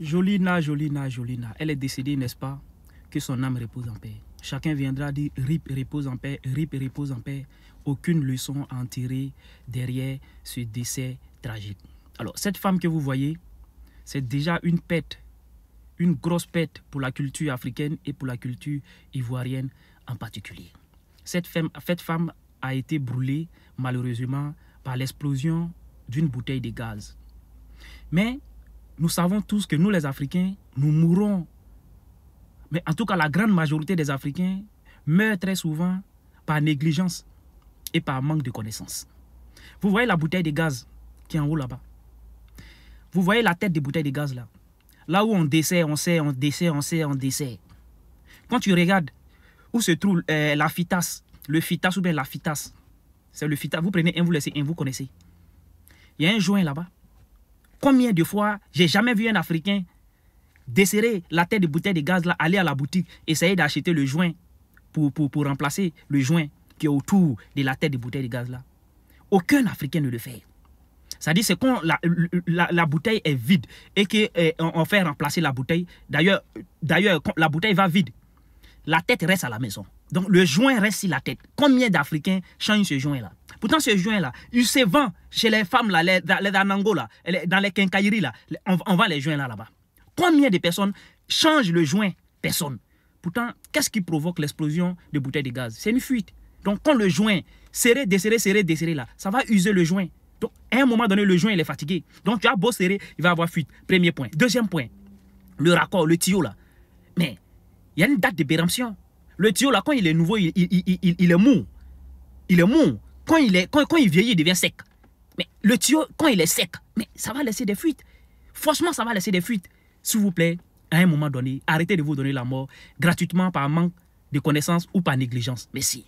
Jolina, Jolina, Jolina. Elle est décédée, n'est-ce pas? Que son âme repose en paix. Chacun viendra dire RIP repose en paix, RIP repose en paix. Aucune leçon à en tirer derrière ce décès tragique. Alors, cette femme que vous voyez, c'est déjà une pète, une grosse pète pour la culture africaine et pour la culture ivoirienne en particulier. Cette femme a été brûlée, malheureusement, par l'explosion d'une bouteille de gaz. Mais nous savons tous que nous, les Africains, nous mourrons. Mais en tout cas, la grande majorité des Africains meurent très souvent par négligence et par manque de connaissances. Vous voyez la bouteille de gaz qui est en haut là-bas. Vous voyez la tête des bouteilles de gaz là. Là où on dessert, on sait, on dessert, on sait, on dessert. Quand tu regardes où se trouve la fitasse, le fitas ou bien la fitasse, c'est le fitas. Vous prenez un, vous laissez un, vous connaissez. Il y a un joint là-bas. Combien de fois j'ai jamais vu un Africain desserrer la tête de bouteille de gaz là, aller à la boutique, essayer d'acheter le joint pour remplacer le joint qui est autour de la tête de bouteille de gaz là. Aucun Africain ne le fait. C'est-à-dire c'est quand la bouteille est vide et qu'on fait remplacer la bouteille. D'ailleurs, quand la bouteille va vide, la tête reste à la maison. Donc le joint reste sur la tête. Combien d'Africains changent ce joint-là? Pourtant, ce joint-là, il se vend chez les femmes, là, les Anango, là, dans les quincailleries, là, on vend les joints là-bas. Combien de personnes changent le joint? Personne. Pourtant, qu'est-ce qui provoque l'explosion de bouteilles de gaz? C'est une fuite. Donc, quand le joint serré, desserré, là, ça va user le joint. Donc, à un moment donné, le joint, il est fatigué. Donc, tu as beau serrer, il va avoir fuite. Premier point. Deuxième point, le raccord, le tuyau, là. Mais, il y a une date de péremption. Le tuyau, là, quand il est nouveau, il est mou. Il est mou. Quand il vieillit, il devient sec. Mais le tuyau, quand il est sec, mais ça va laisser des fuites. Franchement, ça va laisser des fuites. S'il vous plaît, à un moment donné, arrêtez de vous donner la mort gratuitement par manque de connaissances ou par négligence. Merci.